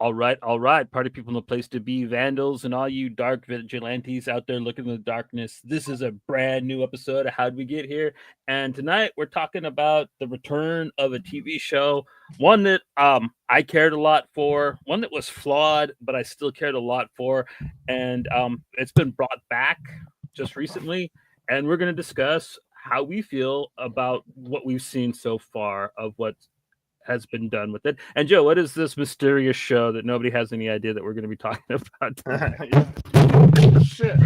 All right. Party people in the place to be, vandals, and all you dark vigilantes out there looking in the darkness. This is a brand new episode of How'd We Get Here? And tonight we're talking about the return of a TV show, one that I cared a lot for, one that was flawed, but I still cared a lot for. And it's been brought back just recently. And we're going to discuss how we feel about what we've seen so far of what has been done with it. And Joe, what is this mysterious show that nobody has any idea that we're going to be talking about? Shit.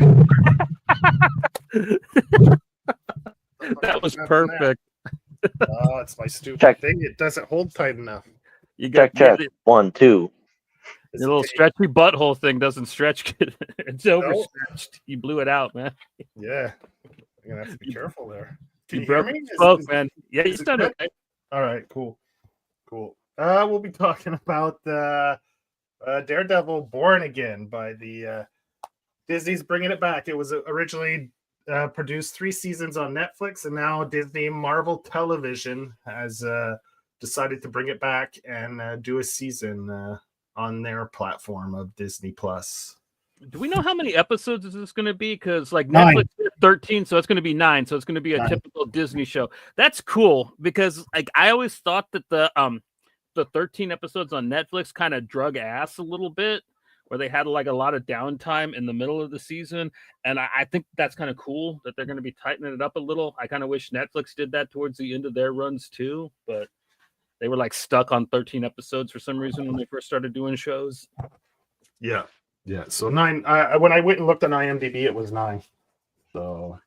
That was perfect. Oh, it's my stupid thing. It doesn't hold tight enough. You got check. 1, 2. The little stretchy butthole thing doesn't stretch. It's overstretched. You blew it out, man. Yeah. I'm going to have to be careful there. Can you hear me? Man. Yeah, you sound okay. All right, cool. We'll be talking about Daredevil Born Again by the Disney's bringing it back. It was originally produced 3 seasons on Netflix, and now Disney Marvel Television has decided to bring it back and do a season on their platform of Disney Plus. Do we know how many episodes is this going to be? Because like 9. Netflix did 13, so it's going to be 9. So it's going to be a 9. typical Disney show. That's cool because like I always thought that the 13 episodes on Netflix kind of drug ass a little bit, where they had like a lot of downtime in the middle of the season. And I think that's kind of cool that they're going to be tightening it up a little. I kind of wish Netflix did that towards the end of their runs too, but they were like stuck on 13 episodes for some reason when they first started doing shows. Yeah. So 9. When I went and looked on IMDb, it was 9. So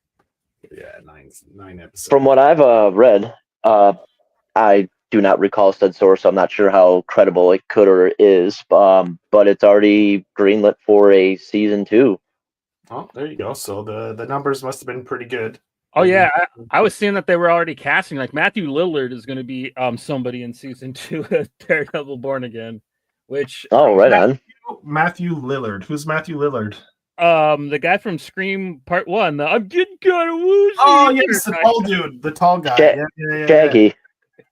yeah, 9 episodes. From what I've read, I do not recall said source. So I'm not sure how credible it could or is, but it's already greenlit for a season 2. Oh, there you go. So the numbers must have been pretty good. Oh yeah, I was seeing that they were already casting. Like Matthew Lillard is going to be somebody in season 2 of Daredevil Born Again. Which right on. Matthew Lillard. Who's Matthew Lillard? The guy from Scream Part 1. I'm getting kind of woozy. Oh yes, the tall dude, the tall guy. Yeah. Shaggy.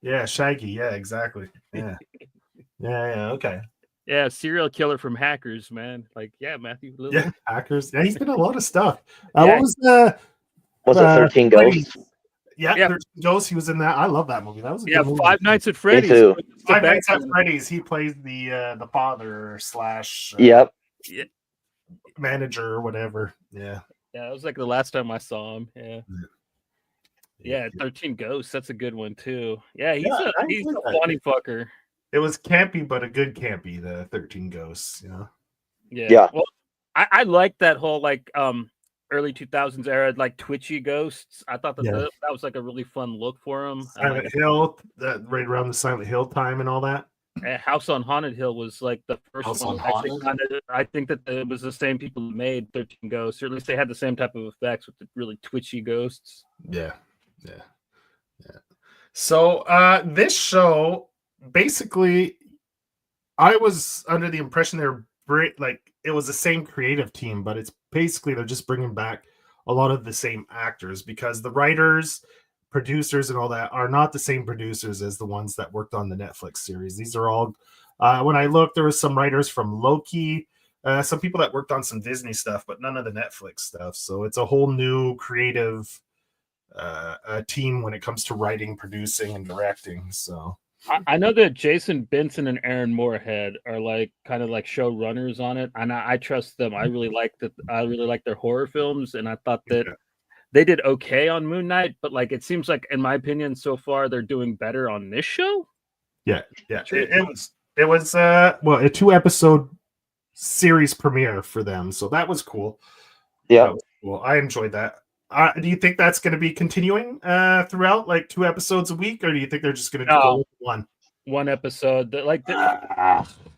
Yeah, Shaggy. Yeah, exactly. Yeah. Okay. Yeah, serial killer from Hackers, man. Like, yeah, Matthew Lillard. Yeah, Hackers. Yeah, he's been in a lot of stuff. Yeah. What was the? Was it 13 Ghosts? Yeah, 13 Ghosts. He was in that. I love that movie. That was a good movie. Five Nights at Freddy's. Me too. Five Nights at Freddy's. He plays the father / Yep. manager or whatever. Yeah. Yeah, it was like the last time I saw him. Yeah, 13 Ghosts. That's a good one too. Yeah, he's a funny fucker. It was campy, but a good campy. The 13 Ghosts. Yeah. Well, I like that whole like early 2000s era like twitchy ghosts. I thought that was like a really fun look for him. Silent Hill, right around the Silent Hill time and all that. House on Haunted Hill was like the first House one. on Actually, I think that it was the same people who made 13 Ghosts, or at least they had the same type of effects with the really twitchy ghosts. Yeah. So this show, basically, I was under the impression they're like it was the same creative team, but it's basically they're just bringing back a lot of the same actors because the writers, producers, and all that are not the same producers as the ones that worked on the Netflix series. These are all when I looked, there was some writers from Loki, some people that worked on some Disney stuff, but none of the Netflix stuff. So it's a whole new creative team when it comes to writing, producing, and directing. So I know that Jason Benson and Aaron Moorhead are like kind of like showrunners on it, and I trust them. I really like that. I really like their horror films, and I thought that they did okay on Moon Knight, but like it seems like, in my opinion, so far they're doing better on this show. Yeah. It was a 2-episode series premiere for them, so that was cool. Yeah, well, I enjoyed that. Do you think that's going to be continuing throughout, like 2 episodes a week, or do you think they're just going to go with one episode?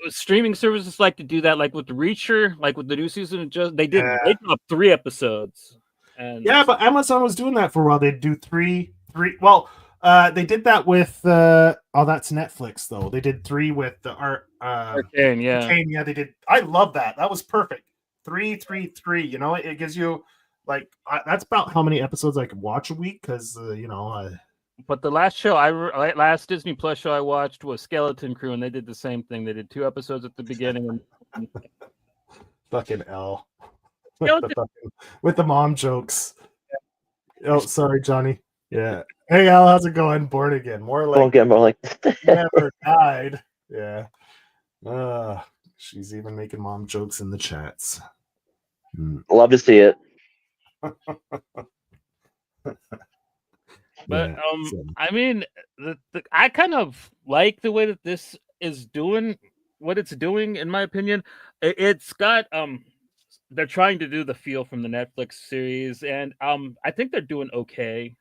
Streaming services like to do that, like with the Reacher, like with the new season. They dropped 3 episodes. And but Amazon was doing that for a while. They'd do three. Well, they did that with that's Netflix though. They did 3 with the Arcane. Yeah, Arcane, yeah, they did. I love that. That was perfect. 3. It gives you. Like that's about how many episodes I could watch a week because But the last Disney Plus show I watched was Skeleton Crew, and they did the same thing. They did 2 episodes at the beginning. And Fucking L. Skeleton, With the mom jokes. Oh, sorry, Johnny. Yeah. Hey, Al, how's it going? Born Again. More Don't like get more like never died. Yeah. She's even making mom jokes in the chats. love to see it. but Yeah, so- I mean, I kind of like the way that this is doing what it's doing. In my opinion, it's got they're trying to do the feel from the Netflix series, and I think they're doing okay.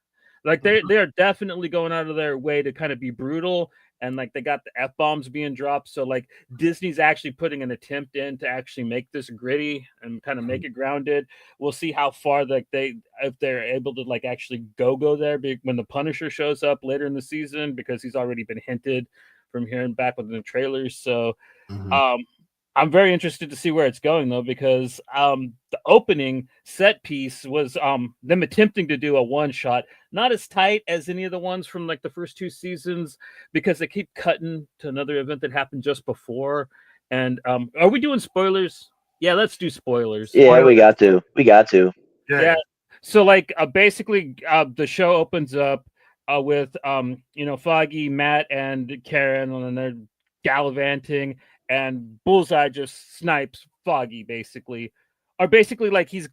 Like they are definitely going out of their way to kind of be brutal, and like they got the F bombs being dropped. So like Disney's actually putting an attempt in to actually make this gritty and kind of make it grounded. We'll see how far like if they're able to like actually go there when the Punisher shows up later in the season, because he's already been hinted from hearing back within the trailers. So um I'm very interested to see where it's going though, because the opening set piece was them attempting to do a one shot, not as tight as any of the ones from like the first 2 seasons, because they keep cutting to another event that happened just before. And are we doing spoilers? Yeah, let's do spoilers. Yeah, we got to. Yeah. So like basically the show opens up with Foggy, Matt, and Karen, and they're gallivanting, and Bullseye just snipes Foggy basically. Or basically like he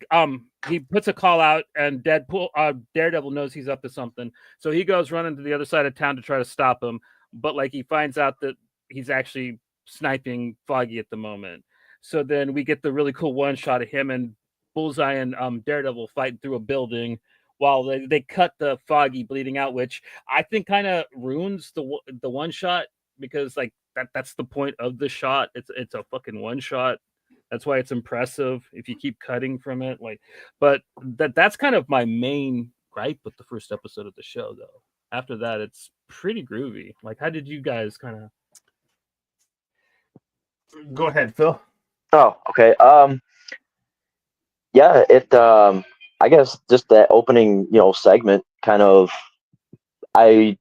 puts a call out, and Daredevil knows he's up to something. So he goes running to the other side of town to try to stop him, but like he finds out that he's actually sniping Foggy at the moment. So then we get the really cool one shot of him and Bullseye and Daredevil fighting through a building while they cut the Foggy bleeding out, which I think kind of ruins the one shot, because like that's the point of the shot. It's a fucking one shot. That's why it's impressive if you keep cutting from it. Like, but that's kind of my main gripe with the first episode of the show, though. After that, it's pretty groovy. Like, how did you guys kind of? Go ahead, Phil. Oh, okay. Yeah, I guess just that opening, segment kind of I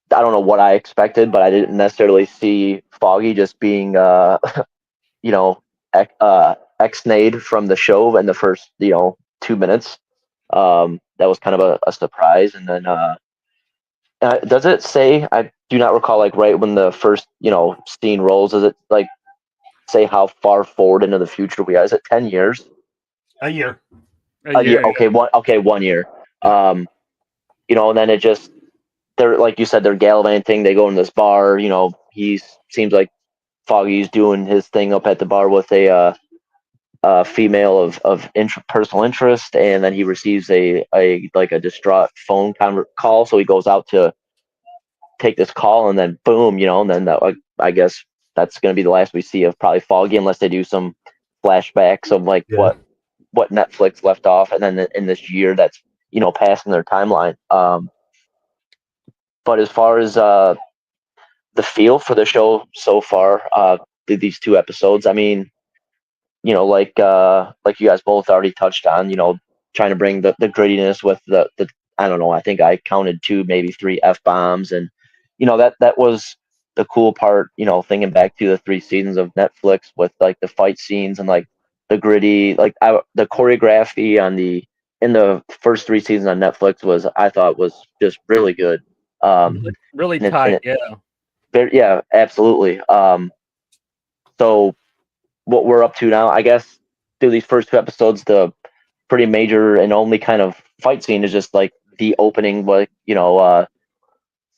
don't know what I expected, but I didn't necessarily see Foggy just being you know, ex-nayed from the show in the first, 2 minutes. That was kind of a surprise. And then does it say, I do not recall, like right when the first, scene rolls, does it like say how far forward into the future we are? Is it 10 years? A year. A year, Okay, 1 year. Yeah. And then it just, they're like you said, they're gallivanting. They go in this bar. He seems like Foggy's doing his thing up at the bar with a female of personal interest, and then he receives a like a distraught phone call. So he goes out to take this call, and then boom, and then I guess that's going to be the last we see of probably Foggy, unless they do some flashbacks of like Yeah. what Netflix left off, and then in this year that's passing their timeline. But as far as the feel for the show so far, these 2 episodes, I mean, like you guys both already touched on, trying to bring the grittiness with the I don't know, I think I counted 2, maybe 3 F bombs, and that was the cool part, thinking back to the 3 seasons of Netflix with like the fight scenes and like the gritty, like the choreography in the first 3 seasons on Netflix I thought was just really good. really and tight. it, Yeah. yeah, absolutely. So what we're up to now, I guess, through these first 2 episodes, the pretty major and only kind of fight scene is just like the opening, like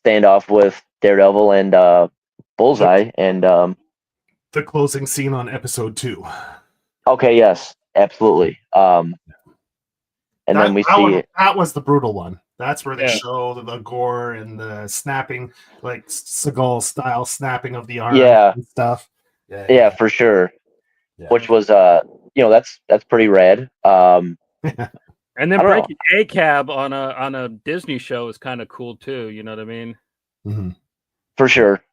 standoff with Daredevil and Bullseye, and The closing scene on episode 2. okay, yes, absolutely. And then we see that was the brutal one. That's where they Yeah. show the gore and the snapping, like Seagal style snapping of the arm Yeah. and stuff. yeah, for sure. Yeah. Which was that's pretty rad. And then I don't know. breaking a cab on a Disney show is kind of cool too. You know what I mean? Mhm. For sure.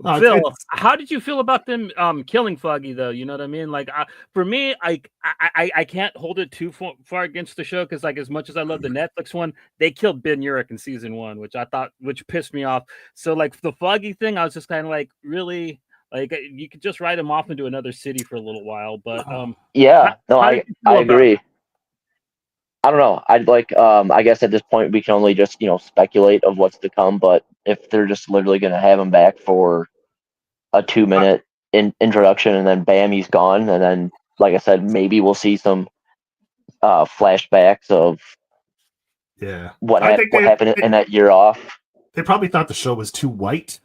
Phil, how did you feel about them killing Foggy though? You know what I mean? Like for me, I can't hold it too far against the show because like as much as I love the Netflix one, they killed Ben Urich in season 1, which pissed me off. So like the Foggy thing, I was just kind of like, really, like you could just write him off into another city for a little while. But I agree. I don't know. I'd like I guess at this point we can only just, speculate of what's to come, but if they're just literally gonna have him back for a 2-minute introduction and then bam, he's gone, and then like I said, maybe we'll see some flashbacks of what happened in that year off. They probably thought the show was too white,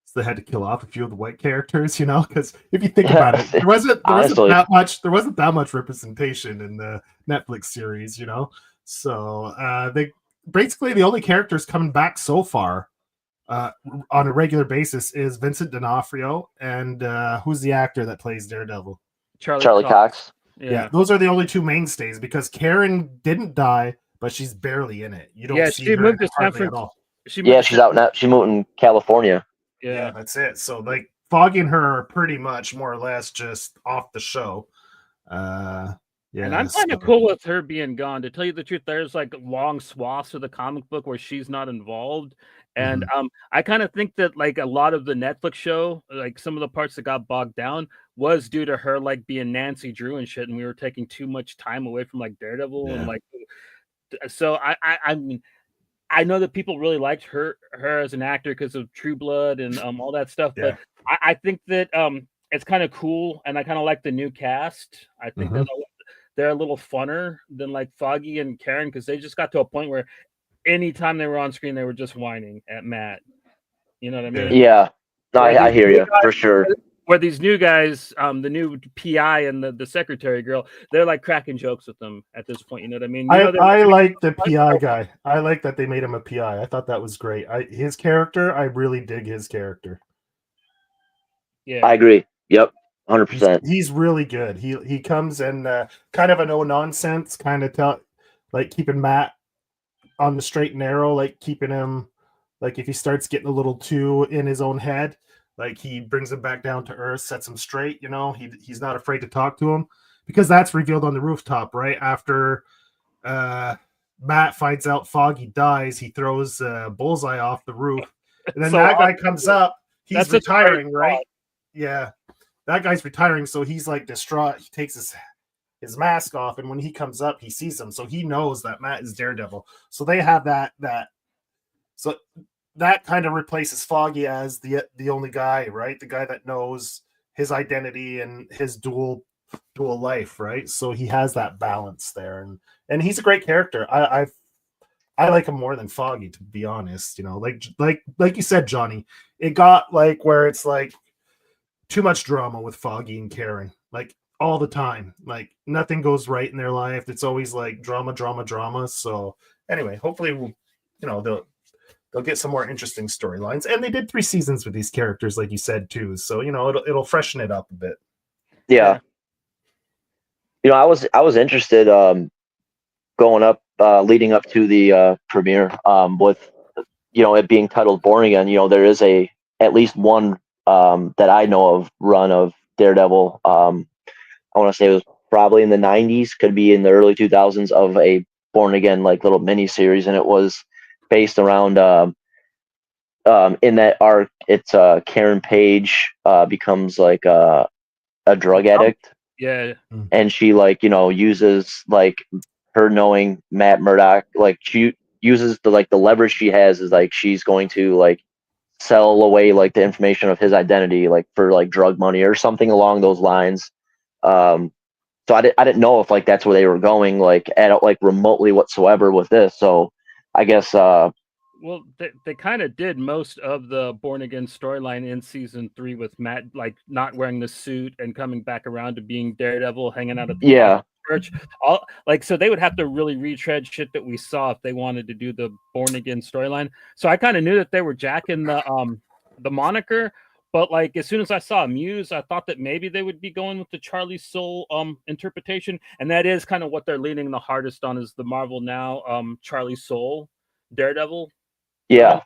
so they had to kill off a few of the white characters, because if you think about it, there wasn't that much representation in the Netflix series, So they basically the only characters coming back so far on a regular basis is Vincent D'Onofrio and who's the actor that plays Daredevil? Charlie Cox. Yeah, those are the only two mainstays because Karen didn't die, but she's barely in it. You don't see her hardly at all. She's out now. She moved in California. Yeah, that's it. So like Foggy and her are pretty much more or less just off the show. And I'm kind of cool with her being gone. To tell you the truth, there's like long swaths of the comic book where she's not involved. And I kind of think that like a lot of the Netflix show, like some of the parts that got bogged down was due to her like being Nancy Drew and shit, and we were taking too much time away from like Daredevil and like. So I mean, I know that people really liked her as an actor because of True Blood and all that stuff, but I think that it's kind of cool, and I kind of like the new cast. I think that they're a little funner than like Foggy and Karen because they just got to a point where anytime they were on screen, they were just whining at Matt. You know what I mean? Yeah. No, I hear you for sure. Where these new guys, the new PI and the secretary girl, they're like cracking jokes with them at this point. You know what I mean? I like the PI guy. I like that they made him a PI. I thought that was great. His character, I really dig his character. Yeah, I agree. Yep. 100%. He's really good. He comes and kind of a no nonsense, kind of keeping Matt on the straight and narrow, like keeping him, like if he starts getting a little too in his own head, like he brings him back down to earth, sets him straight. He's not afraid to talk to him because that's revealed on the rooftop right after Matt finds out Foggy dies. He throws Bullseye off the roof, and then that guy comes up. He's retiring, right? Yeah. That guy's retiring, so he's like distraught. He takes his mask off, and when he comes up, he sees him, so he knows that Matt is Daredevil. So they have that. So that kind of replaces Foggy as the only guy, right? The guy that knows his identity and his dual life, right? So he has that balance there, and he's a great character. I like him more than Foggy, to be honest. Like you said, Johnny, it got like where it's like too much drama with Foggy and Karen, like all the time. Like nothing goes right in their life. It's always like drama. So anyway, hopefully, they'll get some more interesting storylines. And they did 3 seasons with these characters, like you said too. So it'll freshen it up a bit. Yeah. I was interested going up, leading up to the premiere with it being titled Born Again. There is at least one that I know of run of Daredevil. I want to say it was probably in the 90s, could be in the early 2000s, of a Born Again like little mini series, and it was based around in that arc. It's Karen Page becomes like a drug addict. Yeah, and she uses like her knowing Matt Murdock, like she uses the leverage she has is like she's going to like sell away like the information of his identity, like for like drug money or something along those lines. So I didn't know if like that's where they were going, like at like remotely whatsoever with this. So I guess well, they kind of did most of the Born Again storyline in season 3 with Matt like not wearing the suit and coming back around to being Daredevil, hanging out at the church. So they would have to really retread shit that we saw if they wanted to do the Born Again storyline. So I kind of knew that they were jacking the moniker, but like as soon as I saw Muse, I thought that maybe they would be going with the Charlie Soule interpretation, and that is kind of what they're leaning the hardest on, is the Marvel Now Charlie Soule Daredevil. Yeah.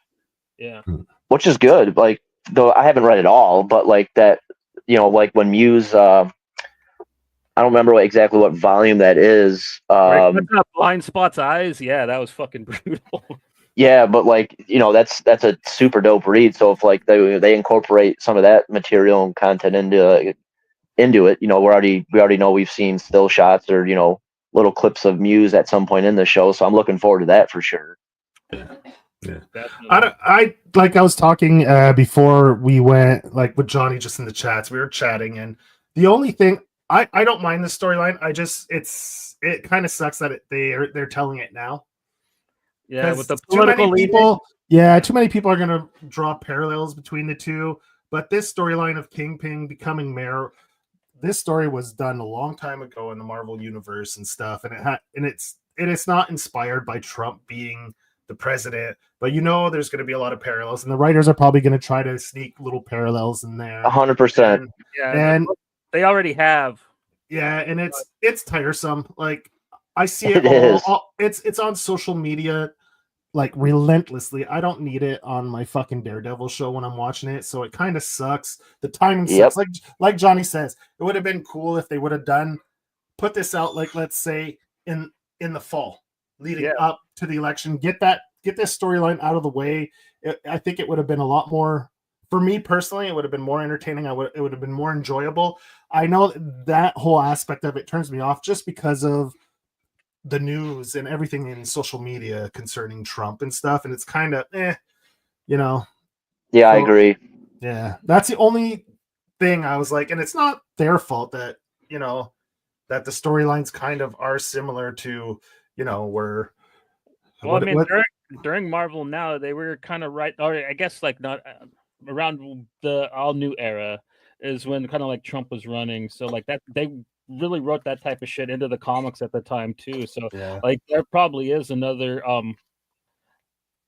Yeah. Which is good. Like though I haven't read it all, but like that, like when Muse, I don't remember exactly what volume that is. Right, Blind Spot's eyes. Yeah, that was fucking brutal. Yeah, but like that's a super dope read. So if like they incorporate some of that material and content into it, we already know we've seen still shots or little clips of Muse at some point in the show. So I'm looking forward to that for sure. Yeah. I was talking before we went like with Johnny just in the chats. We were chatting, and the only thing I don't mind the storyline. It kind of sucks that they're telling it now. Yeah, with the political people. Too many people are gonna draw parallels between the two. But this storyline of Kingpin becoming mayor, this story was done a long time ago in the Marvel universe and stuff, and it's not inspired by Trump being the president, but there's going to be a lot of parallels, and the writers are probably going to try to sneak little parallels in there. 100%. And they already have. Yeah, and it's tiresome. Like I see it all it's on social media like relentlessly. I don't need it on my fucking Daredevil show when I'm watching it, so it kind of sucks. The timing sucks. Like Johnny says, it would have been cool if they would have put this out like let's say in the fall leading up to the election. Get this storyline out of the way. I think it would have been a lot more, for me personally, it would have been more entertaining. It would have been more enjoyable. I know that whole aspect of it turns me off just because of the news and everything in social media concerning Trump and stuff, and it's kind of Yeah, so, I agree. Yeah, that's the only thing I was like, and it's not their fault that that the storylines kind of are similar to where. Well, during Marvel Now, they were kind of right, or I guess like not around the all new era is when kind of like Trump was running. So like that they really wrote that type of shit into the comics at the time too. So like there probably is another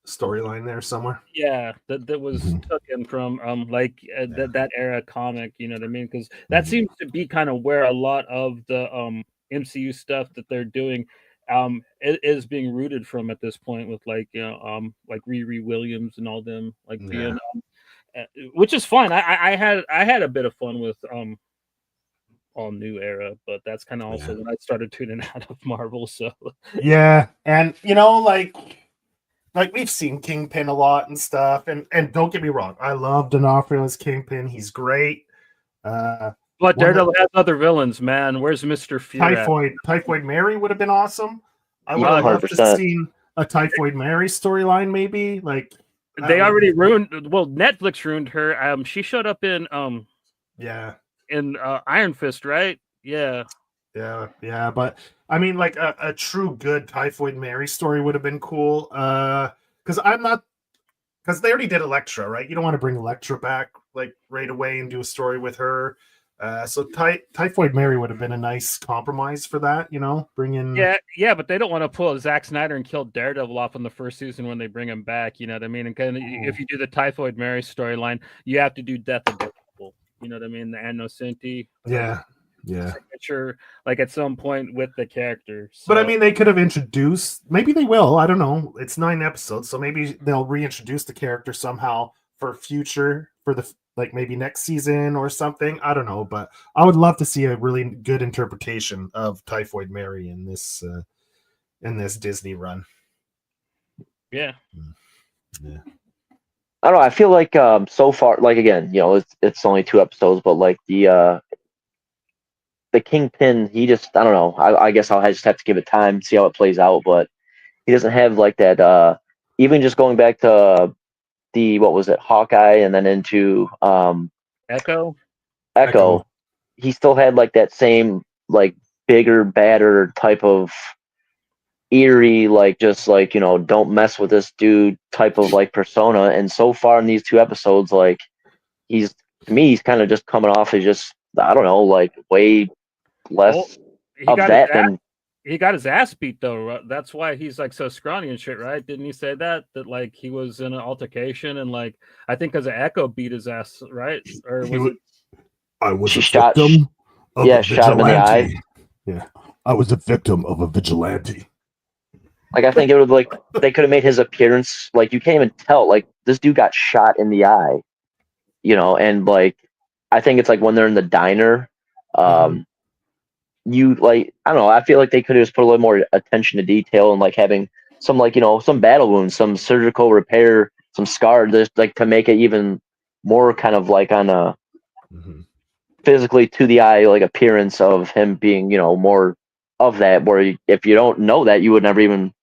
storyline there somewhere. Yeah, that was taken from that era comic. You know what I mean? Because that seems to be kind of where a lot of the MCU stuff that they're doing is being rooted from at this point with like Riri Williams and all them being which is fun. I had a bit of fun with all new era, but that's kind of also when I started tuning out of Marvel. So and like we've seen Kingpin a lot and stuff, and don't get me wrong, I love D'Onofrio as Kingpin. He's great. But Daredevil has other villains, man. Where's Mr. Fear? Typhoid Mary would have been awesome. I would have loved to have seen a Typhoid Mary storyline, maybe. Like they already ruined. Well, Netflix ruined her. She showed up in in Iron Fist, right? Yeah. But I mean, like a true good Typhoid Mary story would have been cool. Because they already did Elektra, right? You don't want to bring Elektra back like right away and do a story with her. So Typhoid Mary would have been a nice compromise for that, bring in. Yeah, but they don't want to pull Zack Snyder and kill Daredevil off in the first season when they bring him back. You know what I mean? And kind of, if you do the Typhoid Mary storyline, you have to do Death of Daredevil. You know what I mean? The Anno Cinti. Yeah. Signature, like at some point with the character. So. But I mean, they could have introduced. Maybe they will. I don't know. It's 9 episodes, so maybe they'll reintroduce the character somehow for the maybe next season or something. I don't know, but I would love to see a really good interpretation of Typhoid Mary in this Disney run. Yeah. I don't know. I feel like so far, like again, it's only 2 episodes, but like the Kingpin, he just, I don't know. I guess I'll just have to give it time, see how it plays out. But he doesn't have like that. Even just going back to what was it, Hawkeye, and then into Echo. He still had like that same like bigger, badder type of eerie, like just like don't mess with this dude type of like persona. And so far in these 2 episodes, like he's kind of just coming off as just, I don't know, like way less of that than. He got his ass beat though. That's why he's like so scrawny and shit, right? Didn't he say that like he was in an altercation and like I think because Echo beat his ass, right? Or was I was a victim of a vigilante. Shot him in the eye. Yeah, I was a victim of a vigilante. Like I think it would they could have made his appearance like you can't even tell. Like this dude got shot in the eye. and like I think it's like when they're in the diner, you like I don't know, I feel like they could have just put a little more attention to detail and like having some like some battle wounds, some surgical repair, some scar, just like to make it even more kind of like on a physically to the eye like appearance of him being more of that, where if you don't know that, you would never even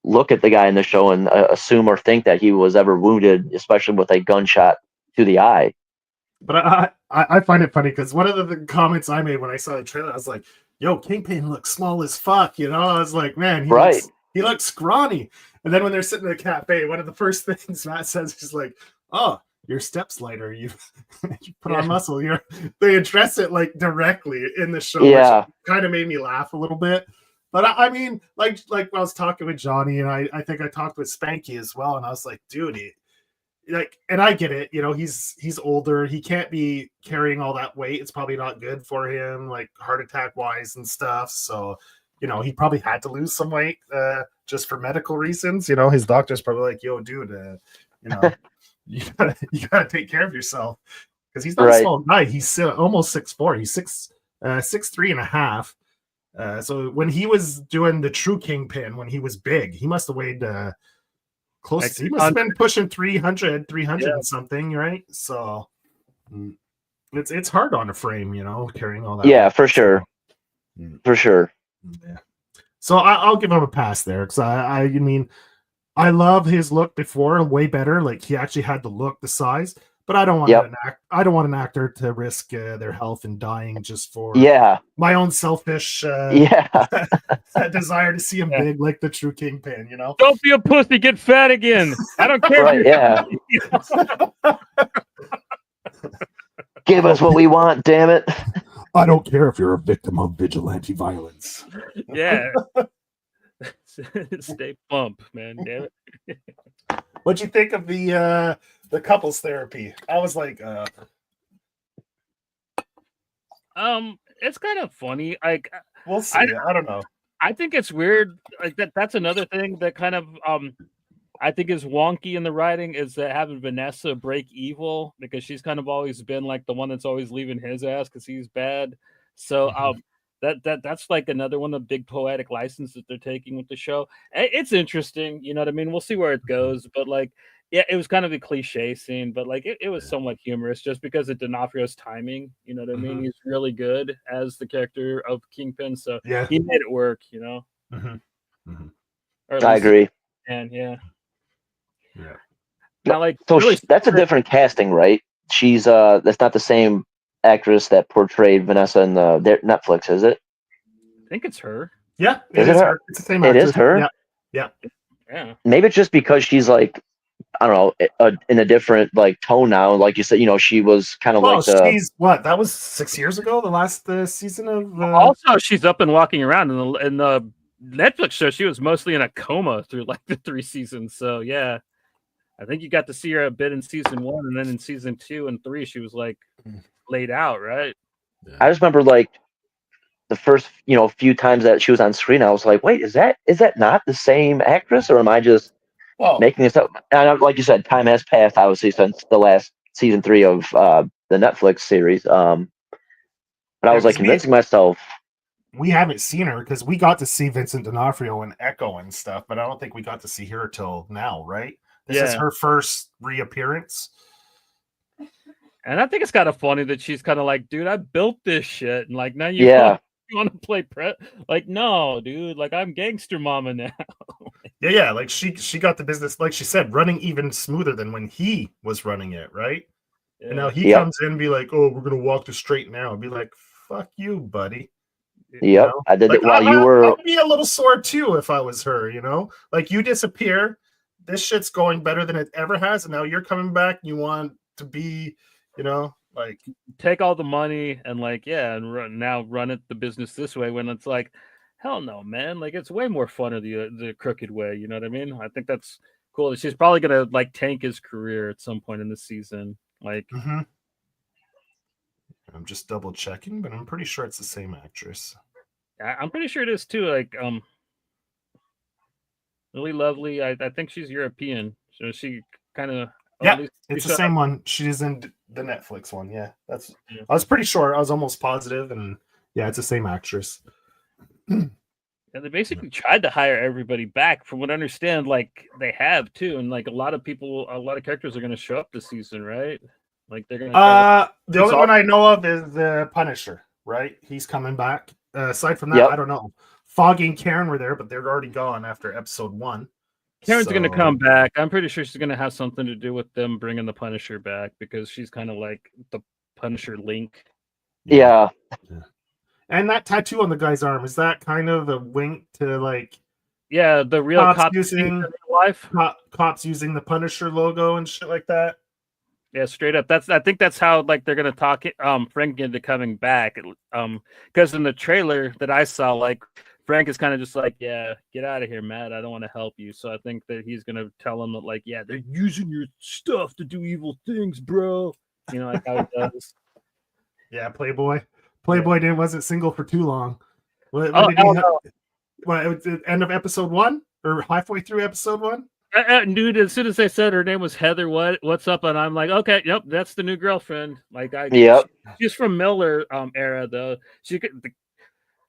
look at the guy in the show and assume or think that he was ever wounded, especially with a gunshot to the eye. But I find it funny because one of the comments I made when I saw the trailer, I was like, "Yo, Kingpin looks small as fuck," I was like, "Man, he looks scrawny." And then when they're sitting in the cafe, one of the first things Matt says is like, "Oh, your step's lighter. You put on muscle." They address it like directly in the show, which kind of made me laugh a little bit. But I mean, like I was talking with Johnny, and I think I talked with Spanky as well, and I was like, "Dude, and I get it, he's older, he can't be carrying all that weight, it's probably not good for him, like heart attack wise and stuff, so he probably had to lose some weight just for medical reasons. His doctor's probably like, yo dude, you gotta take care of yourself, because he's not a small guy. He's almost 6'4". He's 6'3" and a half. So when he was doing the true Kingpin, when he was big, he must have weighed close. Like, he must have been pushing 300 and something, right? So it's hard on a frame, carrying all that. Yeah, for sure. For sure. Yeah. So I'll give him a pass there, because I mean, I love his look before, way better. Like, he actually had the look, the size. But I don't want an actor to risk their health and dying just for my own selfish desire to see him big like the true Kingpin. Don't be a pussy, get fat again. I don't care. Right? Give us what we want, damn it. I don't care if you're a victim of vigilante violence. Yeah. Stay plump, man. Damn it. What'd you think of the couples therapy? I was like, it's kind of funny. Like, we'll see. I don't know. I think it's weird. Like that's another thing that kind of I think is wonky in the writing, is that having Vanessa break evil, because she's kind of always been like the one that's always leaving his ass because he's bad. So that's like another one of the big poetic license that they're taking with the show. It's interesting, you know what I mean? We'll see where it goes, but like, yeah, it was kind of a cliche scene, but like it was somewhat humorous just because of D'Onofrio's timing. You know what I mean? He's really good as the character of Kingpin, so he made it work. I agree. And yeah. Now, like, so really, that's a different casting, right? She's that's not the same actress that portrayed Vanessa in the Netflix, is it? I think it's her. Yeah, it is her. It's the same actress. It is her. Yeah. Maybe it's just because she's like, I don't know, in a different like tone now. Like you said, she was kind of like she's what? That was 6 years ago. The last season of. Also, she's up and walking around in the Netflix show. She was mostly in a coma through like the 3 seasons. So yeah, I think you got to see her a bit in season 1, and then in season 2 and 3, she was like laid out, right? I just remember like the first few times that she was on screen, I was like, wait, is that not the same actress, or am I just making this up? And like you said, time has passed obviously since the last season 3 of the Netflix series. But I was like convincing myself. We haven't seen her because we got to see Vincent D'Onofrio and Echo and stuff, but I don't think we got to see her till now, right? This is her first reappearance. And I think it's kind of funny that she's kind of like, dude, I built this shit, and like now you want to play like, no, dude, like I'm gangster mama now. Yeah, like she got the business, like she said, running even smoother than when he was running it, right? Yeah. And now he comes in and be like, oh, we're gonna walk the straight and narrow. Be like, fuck you, buddy. Yep, I did it while you were. I'd be a little sore too if I was her, like you disappear. This shit's going better than it ever has, and now you're coming back. And you want to be, like take all the money and like and run it the business this way, when it's like, hell no, man. Like it's way more fun the crooked way. You know what I mean? I think that's cool. She's probably gonna like tank his career at some point in the season. Like, I'm just double checking, but I'm pretty sure it's the same actress. I'm pretty sure it is too. Like, really lovely. I think she's European, so she kind of. Yeah, it's the same one. She's in The Netflix one, yeah. That's. Yeah. I was pretty sure. I was almost positive, and yeah, it's the same actress. And they basically tried to hire everybody back. From what I understand, like they have too, and like a lot of characters are going to show up this season, right? Like they're going to. The only one I know of is the Punisher. Right, he's coming back. Aside from that, Yep. I don't know. Foggy and Karen were there, but they're already gone after episode 1. Karen's going to come back. I'm pretty sure she's going to have something to do with them bringing the Punisher back because she's kind of like the Punisher link. Yeah. And that tattoo on the guy's arm, is that kind of a wink to like? Yeah, the real cops using life. Cops using the Punisher logo and shit like that. Yeah, straight up. I think that's how like they're gonna talk Frank into coming back. Because in the trailer that I saw, like Frank is kind of just like, yeah, get out of here, Matt. I don't want to help you. So I think that he's gonna tell him that, like, yeah, they're using your stuff to do evil things, bro. You know, like how he does. Yeah, Playboy wasn't single for too long. What What, it was the end of episode 1 or halfway through episode 1? Dude, as soon as they said her name was Heather, what's up? And I'm like, okay, yep, that's the new girlfriend. Like, she's from Miller era though. She could,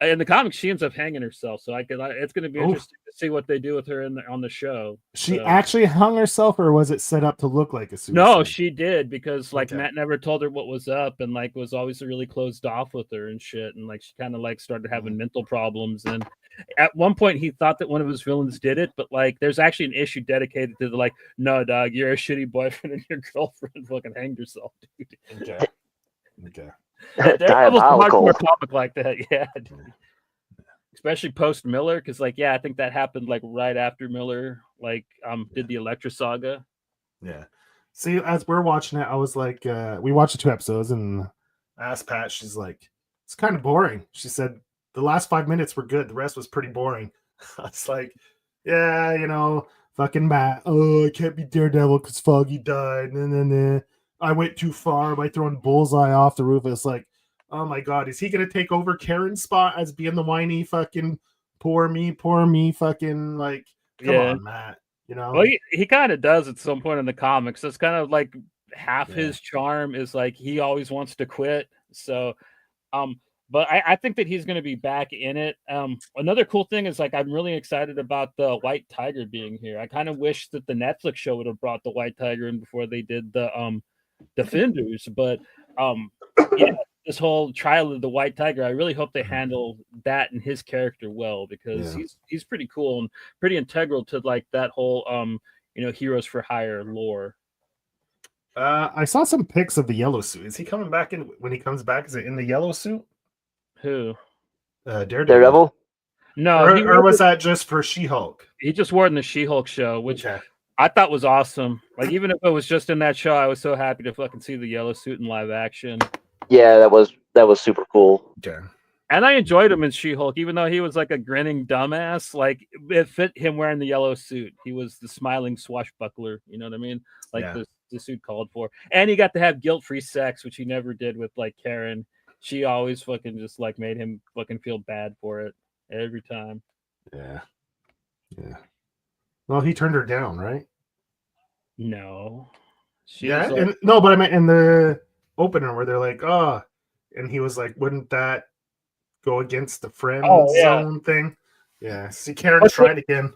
in the comics, she ends up hanging herself. So it's going to be interesting to see what they do with her on the show. She actually hung herself, or was it set up to look like a suicide? No, she did, because like Matt never told her what was up, and like was always really closed off with her and shit, and like she kind of like started having mental problems. And at one point he thought that one of his villains did it, but like there's actually an issue dedicated to the like, no, dog, you're a shitty boyfriend and your girlfriend fucking hanged herself, dude. Okay. Diabolical. A comic like that, yeah, dude. Especially post Miller, because like, yeah, I think that happened like right after Miller like did the Elektra saga. Yeah. See, as we're watching it, I was like, we watched the 2 episodes, and I asked Pat, she's like, it's kind of boring. She said the last 5 minutes were good, the rest was pretty boring. I was like, yeah, you know, fucking Matt. Oh, I can't be Daredevil because Foggy died. Nah. I went too far by throwing Bullseye off the roof. It's like, oh my god, is he gonna take over Karen's spot as being the whiny fucking poor me fucking like? Come on, Matt. You know, well, he kind of does at some point in the comics. It's kind of like half his charm is like he always wants to quit. So, but I think that he's going to be back in it. Another cool thing is like I'm really excited about the White Tiger being here. I kind of wish that the Netflix show would have brought the White Tiger in before they did the Defenders. But yeah, this whole trial of the White Tiger, I really hope they handle that and his character well, because he's pretty cool and pretty integral to like that whole Heroes for Hire lore. I saw some pics of the yellow suit. Is he coming back in when he comes back? Is it in the yellow suit? Who? Daredevil? No, or was that just for She-Hulk? He just wore it in the She-Hulk show, which I thought was awesome. Like even if it was just in that show, I was so happy to fucking see the yellow suit in live action. Yeah, that was super cool. Okay. And I enjoyed him in She-Hulk, even though he was like a grinning dumbass. Like it fit him wearing the yellow suit. He was the smiling swashbuckler. You know what I mean? Like the suit called for. And he got to have guilt-free sex, which he never did with like Karen. She always fucking just like made him fucking feel bad for it every time. Yeah. Well, he turned her down, right? No. But I meant in the opener where they're like, oh, and he was like, wouldn't that go against the friend zone thing? Yeah. See, Karen tried again.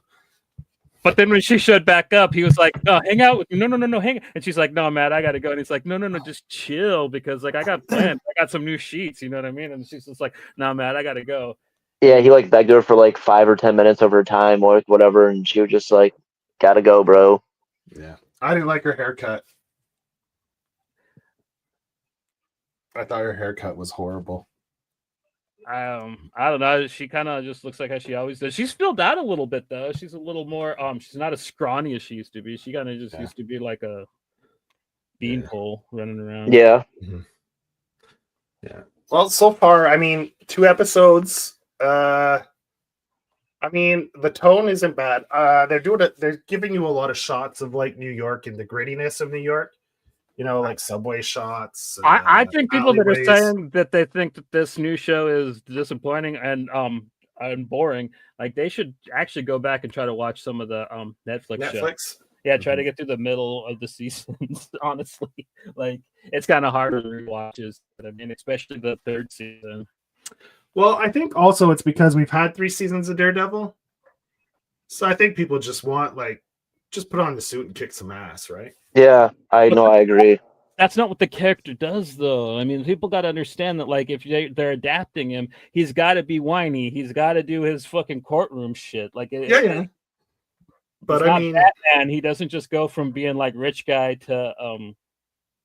But then when she showed back up, he was like, "No, hang out with me. No, hang." And she's like, "No, Matt, I gotta go." And he's like, "No, just chill, because like I got plans. I got some new sheets. You know what I mean?" And she's just like, "No, Matt, I gotta go." Yeah, he like begged her for like 5 or 10 minutes of her time or whatever, and she was just like, "Gotta go, bro." Yeah, I didn't like her haircut. I thought her haircut was horrible. I don't know. She kind of just looks like how she always does. She's filled out a little bit though. She's a little more. She's not as scrawny as she used to be. She kind of just used to be like a beanpole running around. Yeah. Mm-hmm. Yeah. Well, so far, I mean, 2 episodes. I mean, the tone isn't bad. They're giving you a lot of shots of like New York and the grittiness of New York. You know, like subway shots. I think people that are saying that they think that this new show is disappointing and boring, like they should actually go back and try to watch some of the Netflix shows. Yeah, try to get through the middle of the seasons. Honestly, like it's kind of harder to rewatches. I mean, especially the third season. Well, I think also it's because we've had 3 seasons of Daredevil. So I think people just want just put on the suit and kick some ass, right? Yeah, I know. I agree. That's not what the character does, though. I mean, people got to understand that, like, if they're adapting him, he's got to be whiny. He's got to do his fucking courtroom shit. Like, Yeah. But he's I not mean, Batman. He doesn't just go from being like rich guy to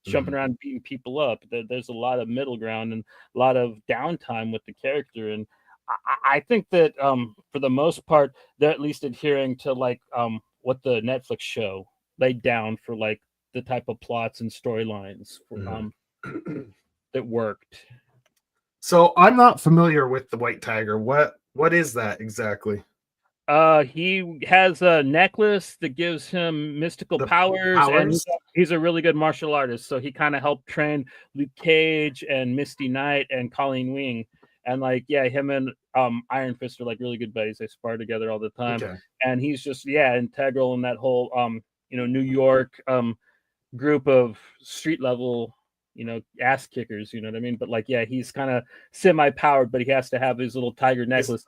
jumping around beating people up. There's a lot of middle ground and a lot of downtime with the character, and I think that for the most part, they're at least adhering to like what the Netflix show laid down for like the type of plots and storylines that worked. so I'm not familiar with the White Tiger. What is that exactly? He has a necklace that gives him mystical The powers, and powers? he's a really good martial artist. So he kind of helped train Luke Cage and Misty Knight and Colleen Wing. And like, yeah, him and Iron Fist are like really good buddies. They spar together all the time. Okay. And he's just integral in that whole New York group of street level ass kickers, you know what I mean? But like, yeah, he's kind of semi-powered, but he has to have his little tiger necklace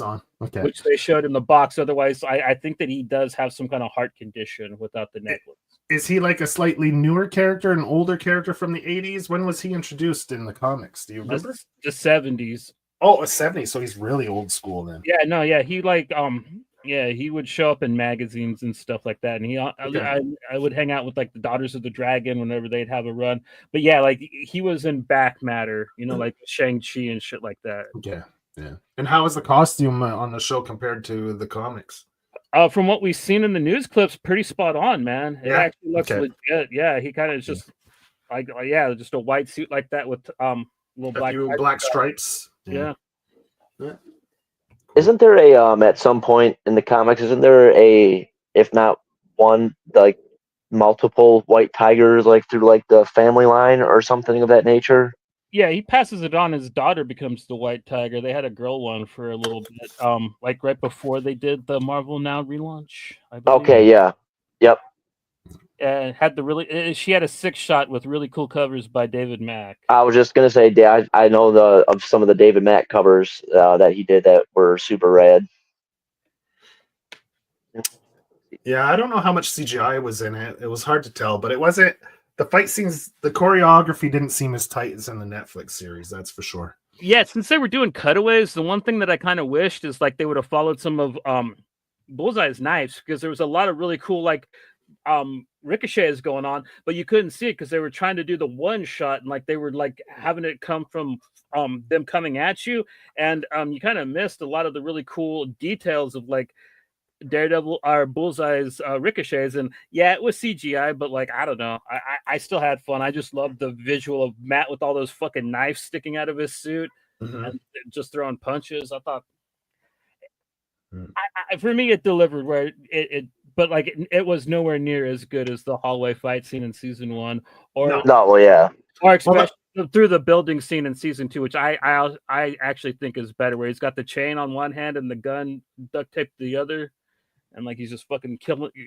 on, Okay. which they showed in the box. Otherwise, I think that he does have some kind of heart condition without the necklace. Is he like a slightly newer character, an older character from the 80s? When was he introduced in the comics? Do you remember? The 70s. Oh, a 70s, so he's really old school then. Yeah, no, yeah, he like he would show up in magazines and stuff like that, and I would hang out with like the Daughters of the Dragon whenever they'd have a run. But yeah, like he was in back matter, like Shang-Chi and shit like that. Okay, yeah. And how is the costume on the show compared to the comics? From what we've seen in the news clips, pretty spot on, man. It actually looks legit. Yeah, he kind of is just like just a white suit like that with little black stripes. Yeah. Isn't there a at some point in the comics? Isn't there a, if not one, like multiple white tigers, like through like the family line or something of that nature? Yeah, he passes it on. His daughter becomes the white tiger. They had a girl one for a little bit, like right before they did the Marvel Now relaunch. I believe. Okay, yeah, yep. And had she had a 6-shot with really cool covers by David Mack. I was just gonna say, I know of some of the David Mack covers that he did that were super rad. Yeah, I don't know how much CGI was in it. It was hard to tell, but it wasn't. The fight scenes, the choreography didn't seem as tight as in the Netflix series. That's for sure. Yeah, since they were doing cutaways, the one thing that I kind of wished is like they would have followed some of Bullseye's knives, because there was a lot of really cool like ricochets going on, but you couldn't see it because they were trying to do the one shot, and like they were like having it come from them coming at you, and you kind of missed a lot of the really cool details of like Daredevil or Bullseye's ricochets. And yeah, it was CGI, but like I don't know, I still had fun. I just loved the visual of Matt with all those fucking knives sticking out of his suit and just throwing punches. I thought for me it delivered where it but like it was nowhere near as good as the hallway fight scene in season 1, or or especially through the building scene in season 2, which I actually think is better, where he's got the chain on one hand and the gun duct taped the other, and like he's just fucking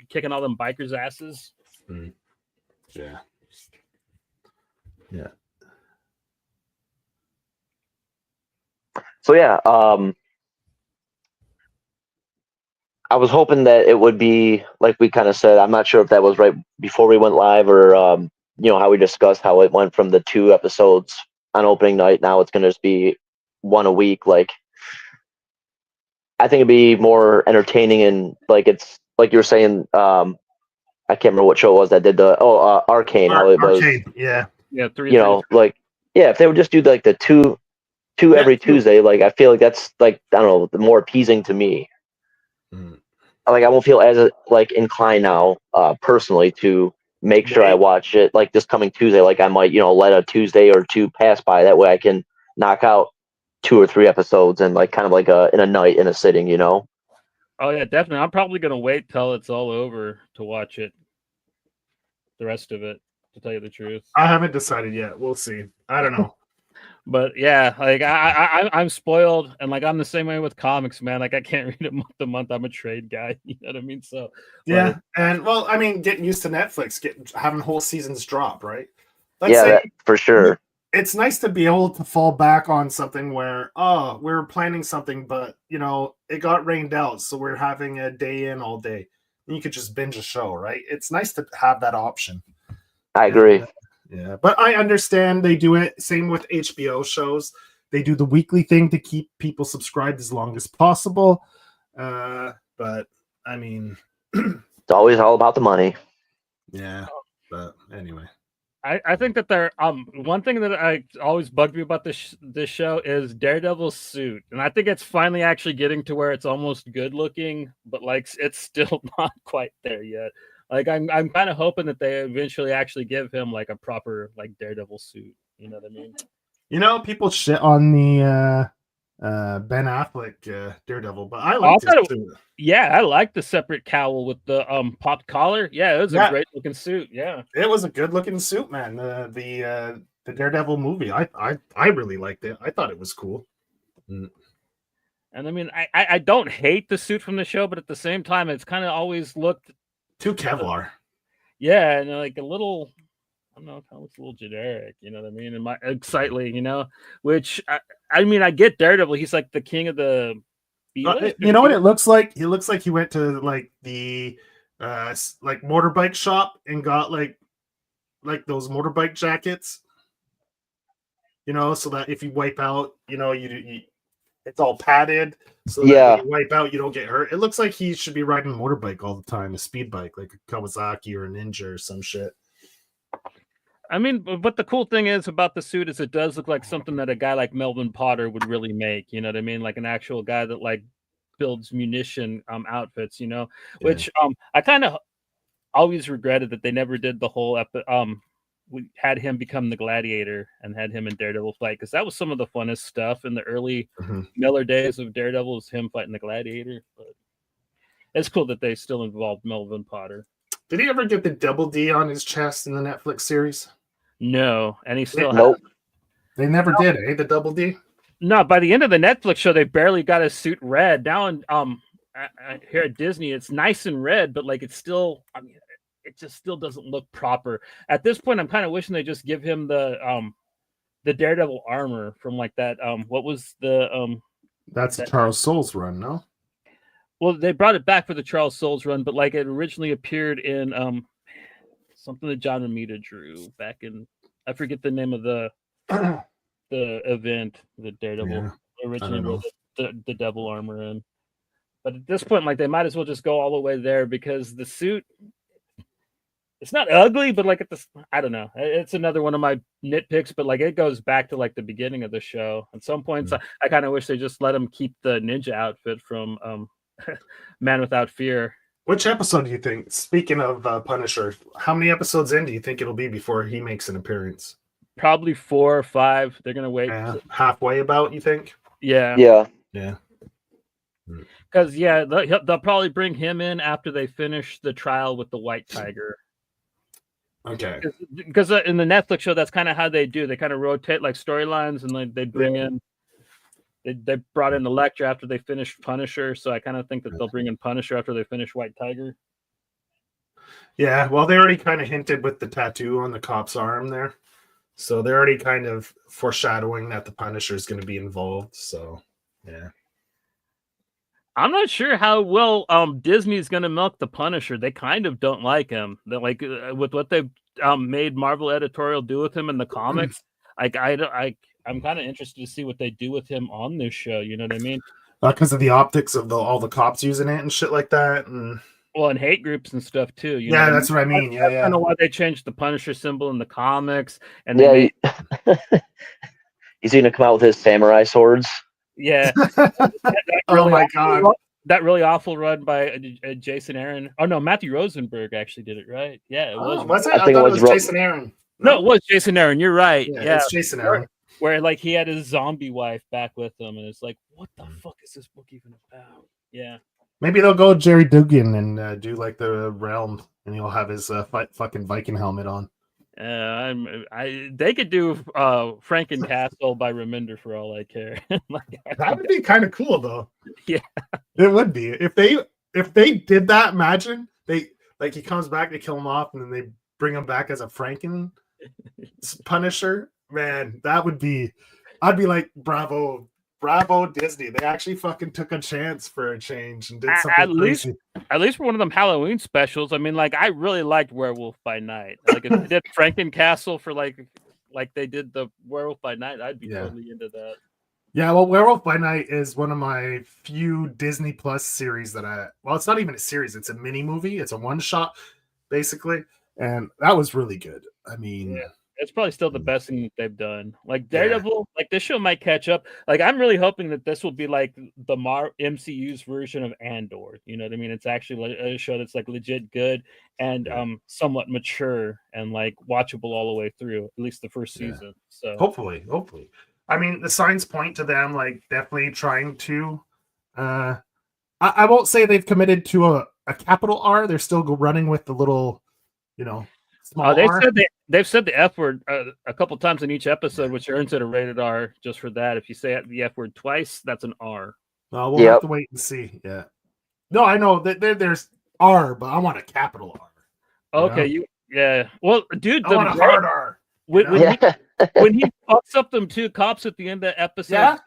kicking all them bikers' asses. Yeah. So yeah, I was hoping that it would be like we kind of said. I'm not sure if that was right before we went live, or how we discussed how it went from the 2 episodes on opening night. Now it's going to just be 1 a week. Like, I think it'd be more entertaining, and like it's like you were saying. I can't remember what show it was that did the Arcane. How it was, yeah, 3. If they would just do like the two every Tuesday, like I feel like that's like, I don't know, more appeasing to me. Like I won't feel as like inclined now personally to make sure I watch it like this coming Tuesday. Like I might let a Tuesday or 2 pass by, that way I can knock out 2 or 3 episodes and like kind of like in a night, in a sitting. Oh yeah, definitely. I'm probably gonna wait till it's all over to watch it, the rest of it, to tell you the truth. I haven't decided yet. We'll see. I don't know. But yeah, like I'm spoiled, and like I'm the same way with comics, man. Like I can't read it month to month. I'm a trade guy. You know what I mean? So Yeah, like, and well, I mean, getting used to Netflix, having whole seasons drop, right? Let's Yeah, say that for sure. it's nice to be able to fall back on something where, oh, we're planning something, but it got rained out, so we're having a day in all day. And you could just binge a show, right? It's nice to have that option. I And agree. yeah, but I understand they do it. Same with HBO shows. They do the weekly thing to keep people subscribed as long as possible. But I mean, It's always all about the money. yeah. But anyway, I think that they're one thing that I always bugged me about this show is Daredevil's suit, and I think it's finally actually getting to where it's almost good looking, but like it's still not quite there yet. Like I'm kind of hoping that they eventually actually give him like a proper like Daredevil suit. You know what I mean? people shit on the Ben Affleck Daredevil, but I Oh, I liked his thought suit. yeah, I like the separate cowl with the popped collar. Yeah, it was a Yeah. great looking suit. Yeah. It was a good looking suit, man. The Daredevil movie, I really liked it. I thought it was cool. And I mean, I don't hate the suit from the show, but at the same time, it's kind of always looked Too Kevlar. yeah, and like a little, I don't know, kind of looks a little generic. You know what I mean? And my slightly, which I mean, I get Daredevil. He's like the king of the. You know what it looks like? He looks like he went to like the like motorbike shop and got like those motorbike jackets. So that if you wipe out, you it's all padded, so that when you wipe out, you don't get hurt. It looks like he should be riding a motorbike all the time, a speed bike, like a Kawasaki or a Ninja or some shit. I mean, but the cool thing is about the suit is it does look like something that a guy like Melvin Potter would really make. You know what I mean? Like an actual guy that like builds munition outfits. Which I kind of always regretted that they never did the whole we had him become the Gladiator and had him in Daredevil fight, because that was some of the funnest stuff in the early Miller days of Daredevil, was him fighting the Gladiator. But it's cool that they still involved Melvin Potter. Did he ever get the double D on his chest in the Netflix series? No, and he still nope. They never did, eh? The double D. No, by the end of the Netflix show, they barely got his suit red. Now, here at Disney, it's nice and red, but like it's still, I mean, it just still doesn't look proper. At this point, I'm kind of wishing they just give him the Daredevil armor from like that. What was the That's the Charles Soule's run, no? Well, they brought it back for the Charles Soule's run, but like it originally appeared in something that John Romita drew back in, I forget the name of the event that Daredevil originally wrote the devil armor in. But at this point, like they might as well just go all the way there, because the suit, it's not ugly, but like I don't know. It's another one of my nitpicks, but like it goes back to like the beginning of the show. At some points, I kind of wish they just let him keep the ninja outfit from Man Without Fear. Which episode do you think? Speaking of Punisher, how many episodes in do you think it'll be before he makes an appearance? Probably 4 or 5. They're gonna wait halfway. About, you think? Yeah. Because they'll probably bring him in after they finish the trial with the White Tiger. Okay. Because in the Netflix show, that's kind of how they do. They kind of rotate like storylines, and they bring in. They brought in Elektra after they finished Punisher, so I kind of think that they'll bring in Punisher after they finish White Tiger. Yeah, well, they already kind of hinted with the tattoo on the cop's arm there, so they're already kind of foreshadowing that the Punisher is going to be involved. So, yeah. I'm not sure how well Disney's going to milk the Punisher. They kind of don't like him. They're like with what they've made Marvel editorial do with him in the comics. I'm kind of interested to see what they do with him on this show. You know what I mean? Because of the optics of all the cops using it and shit like that, and hate groups and stuff too. That's what I mean. I don't know why they changed the Punisher symbol in the comics, and he's going to come out with his samurai swords. Yeah. Oh my god. That really awful run by Jason Aaron. Oh no, Matthew Rosenberg actually did it, right? Yeah, it was. Was it? I think it was Jason Aaron. No, it was Jason Aaron. You're right. Yeah, it's Jason Aaron. Where like he had his zombie wife back with him, and it's like, what the fuck is this book even about? Yeah. Maybe they'll go Jerry Dugan and do like the Realm, and he'll have his fucking Viking helmet on. They could do Frankencastle by Reminder for all I care. Like, That would be kind of cool, though. Yeah. It would be if they did that. Imagine he comes back, they kill him off, and then they bring him back as a Franken Punisher. Man, that would be. I'd be like, bravo, Disney. They actually fucking took a chance for a change and did something crazy. At least for one of them Halloween specials. I mean, like, I really liked Werewolf by Night. Like, if they did Frankencastle for like they did the Werewolf by Night, I'd be totally into that. Yeah, well, Werewolf by Night is one of my few Disney Plus series well, it's not even a series, it's a mini movie. It's a one shot, basically. And that was really good. I mean, it's probably still the best thing they've done. Like Daredevil, like this show might catch up. Like, I'm really hoping that this will be like the MCU's version of Andor. You know what I mean? It's actually a show that's like legit good and somewhat mature and like watchable all the way through, at least the first season. So hopefully. I mean, the signs point to them like definitely trying to. I won't say they've committed to a capital R. They're still running with the little, small R. They've said the F word a couple times in each episode, which earns it a rated R just for that. If you say the F word twice, that's an R. We'll have to wait and see. Yeah. No, I know that there's R, but I want a capital R. Okay, Well, dude, I want a hard R. When he fucks up them two cops at the end of the episode,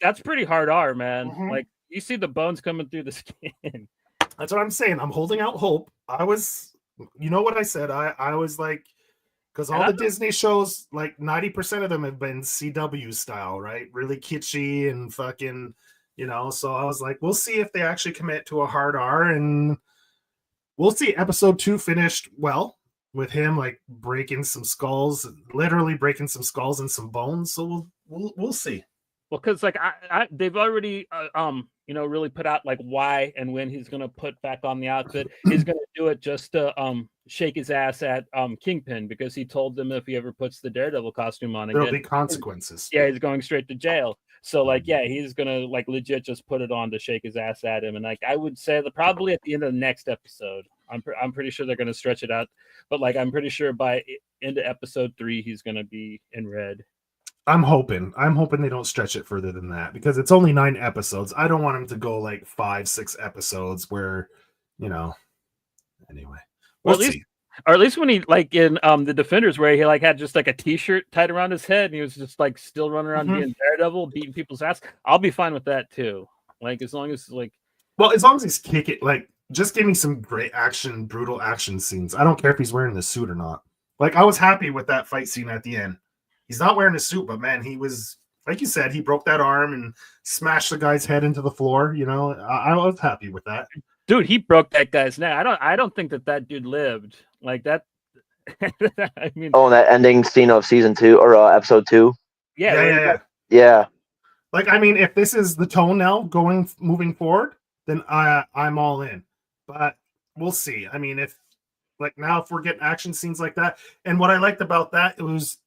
that's pretty hard R, man. Mm-hmm. Like, you see the bones coming through the skin. That's what I'm saying. I'm holding out hope. I was, what I said? I was like, because all the Disney shows, like 90% of them have been CW style, right? Really kitschy and fucking, So I was like, we'll see if they actually commit to a hard R, and we'll see. Episode 2 finished well, with him like breaking some skulls, literally breaking some skulls and some bones. So we'll see. Well, because like they've already really put out like why and when he's gonna put back on the outfit. He's gonna do it just to shake his ass at Kingpin, because he told them if he ever puts the Daredevil costume on again, there'll be consequences. Yeah, he's going straight to jail. So like, he's gonna like legit just put it on to shake his ass at him. And like, I would say that probably at the end of the next episode, I'm pretty sure they're gonna stretch it out. But like, I'm pretty sure by into episode 3, he's gonna be in red. I'm hoping they don't stretch it further than that, because it's only 9 episodes. I don't want him to go like 5-6 episodes where, anyway. We'll see. Or at least when he like in the Defenders, where he like had just like a t-shirt tied around his head and he was just like still running around being Daredevil, beating people's ass. I'll be fine with that too. Like, as long as he's kicking, like, just give me some great action, brutal action scenes. I don't care if he's wearing the suit or not. Like, I was happy with that fight scene at the end. He's not wearing a suit, but man, he was, like you said, he broke that arm and smashed the guy's head into the floor. I was happy with that. Dude, he broke that guy's neck. I don't think that dude lived like that. I mean, that ending scene of season 2 or episode 2. Yeah. Like, I mean, if this is the tone now moving forward, then I'm all in. But we'll see. I mean, if we're getting action scenes like that, and what I liked about that, it was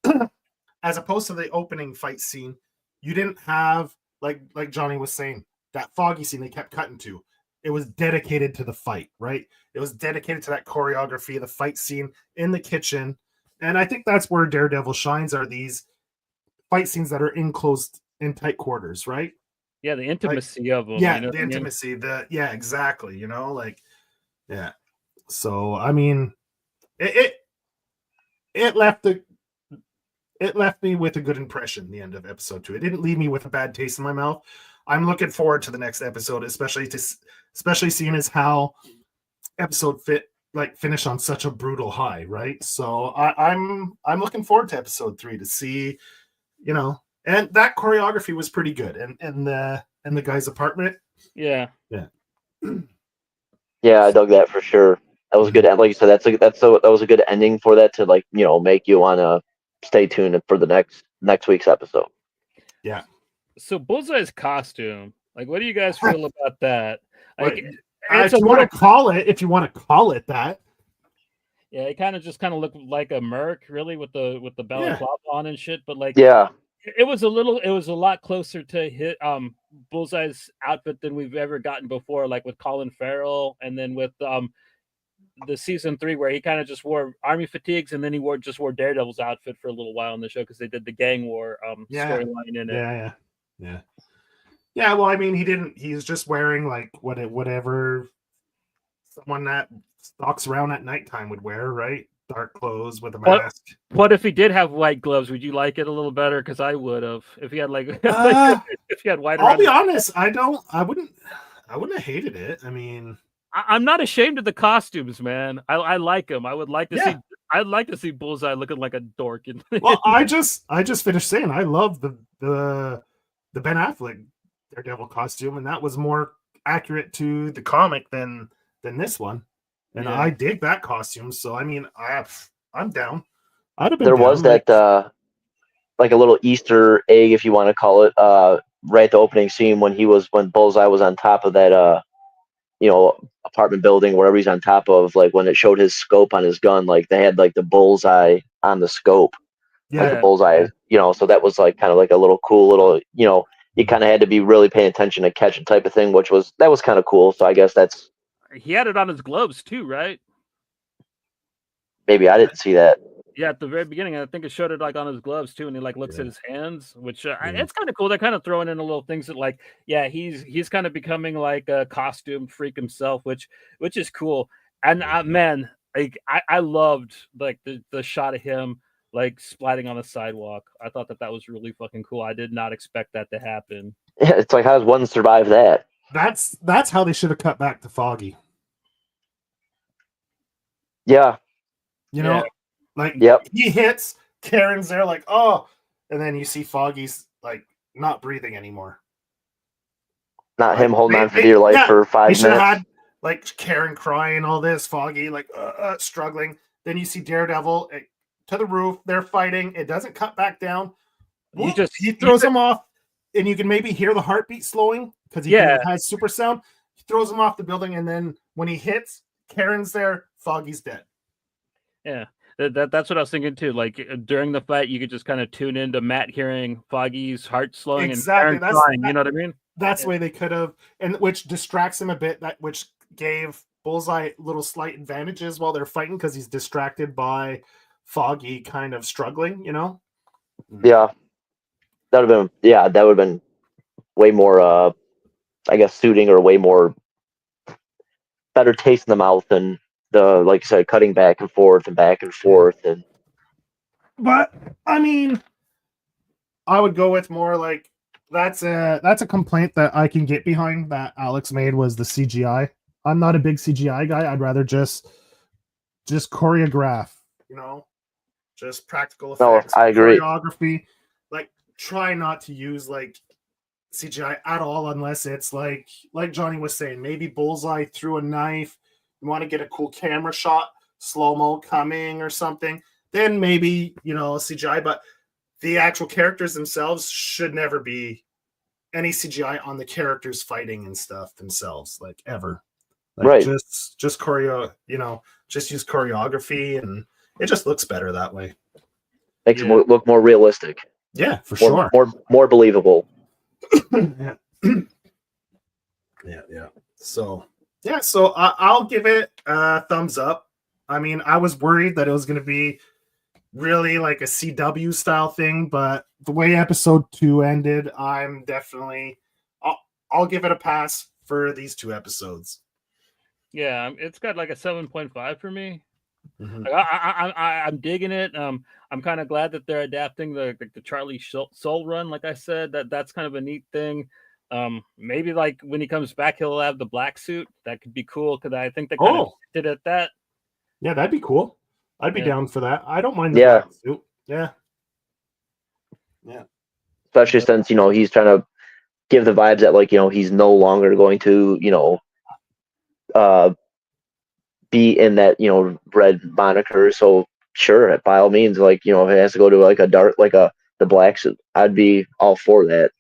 as opposed to the opening fight scene, you didn't have like Johnny was saying, that foggy scene they kept cutting to. It was dedicated to the fight, right? It was dedicated to that choreography, the fight scene in the kitchen. And I think that's where Daredevil shines, are these fight scenes that are in tight quarters, right? Yeah, the intimacy of them. Yeah, the intimacy. Exactly. So I mean, it left me with a good impression. The end of episode 2. It didn't leave me with a bad taste in my mouth. I'm looking forward to the next episode, especially seeing as how episode finish on such a brutal high, right? So I'm looking forward to episode 3 to see, and that choreography was pretty good, and the guy's apartment. Yeah. Yeah, I dug that for sure. That was good. Like you said, that was a good ending for that to make you want to stay tuned for the next week's episode. Yeah. So Bullseye's costume, like, what do you guys feel about that? Like, if you want to call it that. Yeah, it kind of looked like a merc, really, with the balaclava on and shit. But like, it was a lot closer to hit Bullseye's outfit than we've ever gotten before, like with Colin Farrell, and then with the season 3 where he kind of just wore army fatigues and then he wore Daredevil's outfit for a little while in the show because they did the gang war storyline in it. Yeah. Well, I mean, he's just wearing like whatever someone that stalks around at nighttime would wear, right? Dark clothes with a mask. What if he did have white gloves? Would you like it a little better? Because I would have. If he had if he had white. I'll be honest. I wouldn't have hated it. I mean, I'm not ashamed of the costumes, man. I like them. I would like to see. I'd like to see Bullseye looking like a dork. Well, I just finished saying I love the Ben Affleck Daredevil costume, and that was more accurate to the comic than this one. And I dig that costume. So I mean, I'm down. I'd have been. There was that like a little Easter egg, if you want to call it, right at the opening scene when Bullseye was on top of that apartment building, wherever he's on top of, like when it showed his scope on his gun, like they had like the bullseye on the scope. Like the bullseye, so that was like kind of like a little cool little, you kind of had to be really paying attention to catch it type of thing, that was kind of cool. So I guess he had it on his gloves too, right? Maybe I didn't see that. Yeah, at the very beginning, I think it showed it like on his gloves too, and he like looks at his hands, which it's kind of cool. They're kind of throwing in a little things that like, he's kind of becoming like a costume freak himself, which is cool. And man, like I loved like the shot of him like splatting on the sidewalk. I thought that was really fucking cool. I did not expect that to happen. Yeah, it's like, how does one survive that? That's how they should have cut back to Foggy. Yeah. Like he hits, Karen's there like, oh, and then you see Foggy's like not breathing anymore. Not him holding on for dear life for 5 minutes. Had like Karen crying, all this, Foggy like struggling. Then you see Daredevil to the roof. They're fighting. It doesn't cut back down. He throws him off, and you can maybe hear the heartbeat slowing because he has super sound. He throws him off the building, and then when he hits, Karen's there. Foggy's dead. Yeah. That's what I was thinking too. Like during the fight, you could just kind of tune into Matt hearing Foggy's heart slowing and Karen crying. You know what I mean? That's the way they could have, and which distracts him a bit. Which gave Bullseye little slight advantages while they're fighting because he's distracted by Foggy kind of struggling. Yeah, that would have been way more, I guess, suiting, or way more better taste in the mouth than like you said, cutting back and forth. But I mean, I would go with more like that's a complaint that I can get behind that Alex made was the CGI. I'm not a big CGI guy. I'd rather just choreograph, just practical effects. No, I agree. Choreography, like try not to use like CGI at all unless it's like Johnny was saying, maybe Bullseye threw a knife. You want to get a cool camera shot, slow-mo coming or something, then maybe, CGI, but the actual characters themselves should never be any CGI on the characters fighting and stuff themselves, like ever. Like, right. Just choreo, just use choreography, and it just looks better that way. Makes it look more realistic. Yeah, for sure. More believable. Yeah. So I'll give it a thumbs up. I mean, I was worried that it was going to be really like a CW style thing, but the way episode 2 ended, I'm definitely I'll give it a pass for these 2 episodes. Yeah, it's got like a 7.5 for me. Mm-hmm. Like, I'm digging it. I'm kind of glad that they're adapting the Charlie Soul run. Like I said, that's kind of a neat thing. Maybe like when he comes back, he'll have the black suit. That could be cool because I think they kind of did at that. Yeah, that'd be cool. I'd be down for that. I don't mind the black suit. Yeah. Especially since he's trying to give the vibes that like he's no longer going to be in that red moniker. So sure, by all means, like if it has to go to like a dark the black suit, I'd be all for that.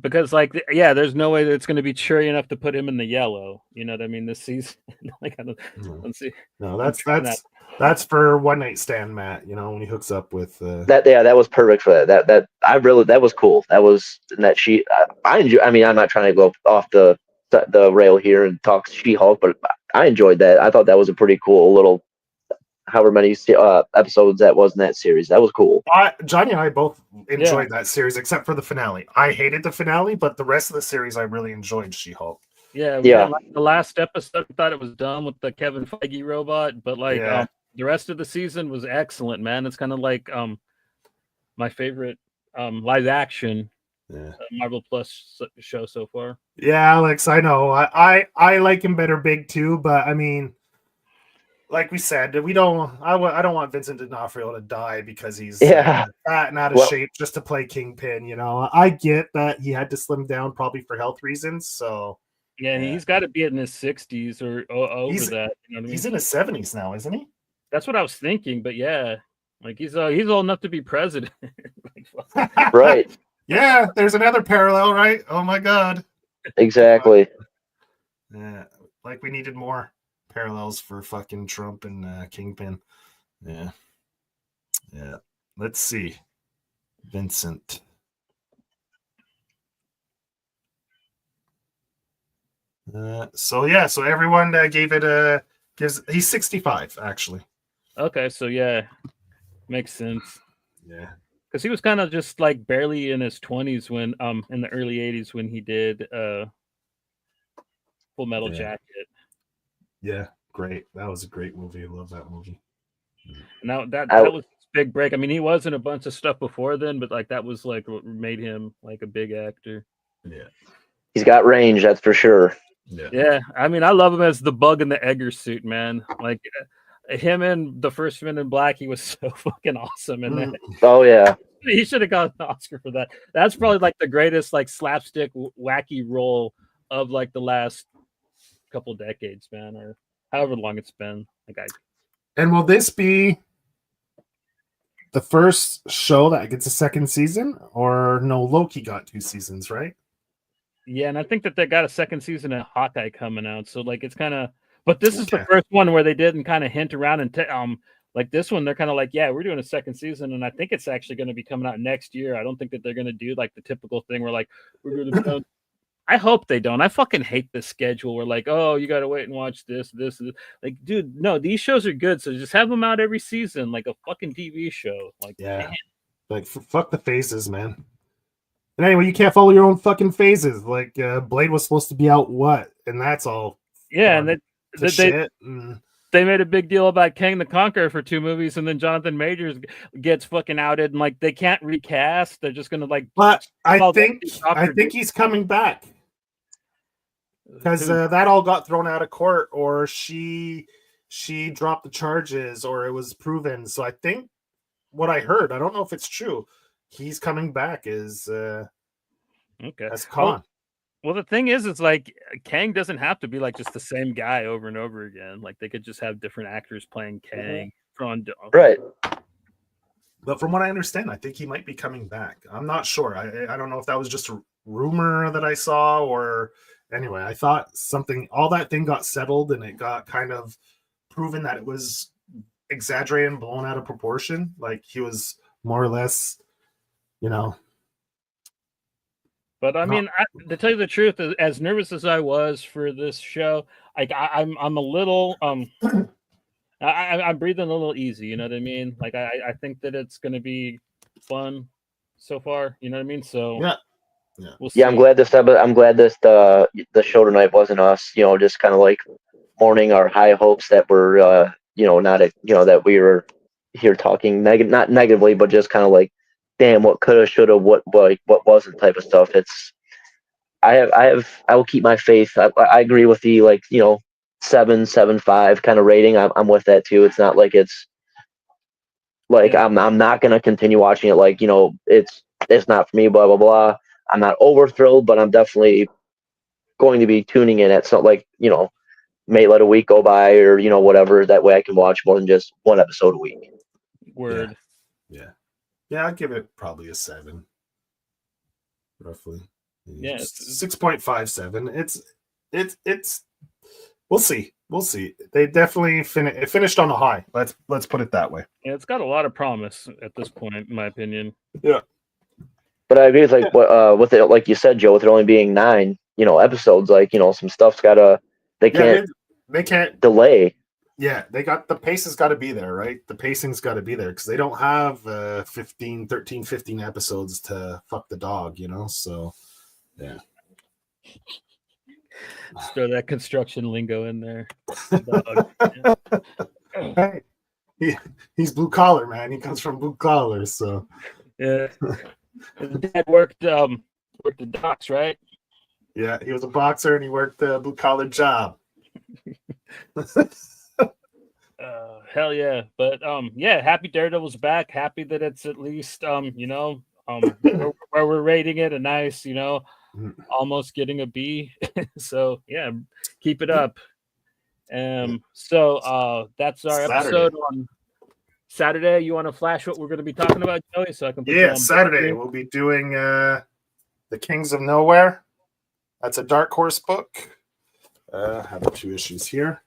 Because there's no way that it's going to be cheery enough to put him in the yellow. You know what I mean? This season, like let's see. No, that's for One Night Stand, Matt. When he hooks up with that. Yeah, that was perfect for that. That was cool. That was in that sheet. I enjoy. I mean, I'm not trying to go off the the rail here and talks She-Hulk, but I enjoyed that. I thought that was a pretty cool little, however many episodes that was in that series. That was cool. Johnny and I both enjoyed that series, except for the finale. I hated the finale, but the rest of the series I really enjoyed She-Hulk. Yeah. Like the last episode, I thought it was done with the Kevin Feige robot, but like the rest of the season was excellent, man. It's kind of like my favorite live action Marvel Plus show so far. Yeah, Alex, I know. I like him better big too, but I mean, like we said, I don't want Vincent D'Onofrio to die because he's fat and out of shape just to play Kingpin. You know, I get that he had to slim down probably for health reasons. So yeah, he's got to be in his 60s or over that. You know what I mean? He's in his 70s now, isn't he? That's what I was thinking, but yeah, like he's old enough to be president. Right. Yeah, there's another parallel, right? Oh my God. Exactly. Yeah, like we needed more parallels for fucking Trump and Kingpin. Yeah. Let's see. Vincent. So everyone gave it he's 65 actually. Okay, so yeah, makes sense. Yeah, because he was kind of just like barely in his 20s when in the early 80s when he did Full Metal Jacket. Yeah, great. That was a great movie. I love that movie. Now that was his big break. I mean, he was in a bunch of stuff before then, but like that was like what made him like a big actor. Yeah, he's got range, that's for sure. Yeah. I mean, I love him as the Bug in the Egger suit, man. Like him in the first Men in Black, he was so fucking awesome in that. Oh yeah, he should have got an Oscar for that. That's probably like the greatest like slapstick wacky role of like the last couple decades, man, or however long it's been. And will this be the first show that gets a second season, or no? Loki got 2 seasons, right? Yeah, and I think that they got a second season of Hawkeye coming out. So like it's kind of, but this is the first one where they didn't kind of hint around and like this one, they're kind of like, yeah, we're doing a second season, and I think it's actually going to be coming out next year. I don't think that they're going to do like the typical thing where like we're going to. I hope they don't. I fucking hate this schedule. Where like, oh, you got to wait and watch this. Like, dude, no, these shows are good. So just have them out every season, like a fucking TV show. Like, man. Like fuck the phases, man. And anyway, you can't follow your own fucking phases. Like Blade was supposed to be out and that's all. Yeah, and they made a big deal about Kang the Conqueror for 2 movies, and then Jonathan Majors gets fucking outed, and like they can't recast. They're just gonna like. But I think he's coming back because that all got thrown out of court, or she dropped the charges, or it was proven. So I think what I heard, I don't know if it's true, he's coming back as Khan. Well, the thing is, it's like Kang doesn't have to be like just the same guy over and over again. Like they could just have different actors playing Kang. Right. But from what I understand, I think he might be coming back. I'm not sure. I don't know if that was just a rumor that I saw, or anyway, I thought all that thing got settled and it got kind of proven that it was exaggerated and blown out of proportion. Like he was more or less, But I mean, to tell you the truth, as nervous as I was for this show, I'm a little I'm breathing a little easy. You know what I mean? Like I think that it's going to be fun so far. You know what I mean? So yeah. We'll see. I'm glad the show tonight wasn't us. Just kind of like mourning our high hopes that were that we were here talking not negatively, but just kind of like, damn, what coulda, shoulda, what wasn't type of stuff. I will keep my faith. I agree with the 7.5 kind of rating. I'm with that too. It's not like it's like I'm not gonna continue watching it. Like it's not for me. Blah blah blah. I'm not over thrilled, but I'm definitely going to be tuning in at something may let a week go by or whatever. That way I can watch more than just one episode a week. Word. Yeah, I'd give it probably a 7, roughly. Yeah, 6.57. It's. We'll see. They definitely finished on a high. Let's put it that way. Yeah, it's got a lot of promise at this point, in my opinion. Yeah, but I agree with with it, like you said, Joe, with it only being 9. episodes. Like, some stuff's they can't they can't delay. Yeah, the pace has got to be there, right? The pacing's got to be there because they don't have 15 episodes to fuck the dog, So, yeah. Just throw that construction lingo in there. Dog. Hey, he's blue collar, man. He comes from blue collar, so. Yeah. His dad worked the docks, right? Yeah, he was a boxer and he worked the blue collar job. Hell yeah. But yeah, happy Daredevil's back. Happy that it's at least where we're rating it a nice, almost getting a B. So yeah, keep it up. So that's our episode on Saturday. You want to flash what we're going to be talking about, Joey? So I can put Saturday we'll be doing The Kings of Nowhere. That's a Dark Horse book. I have the 2 issues here.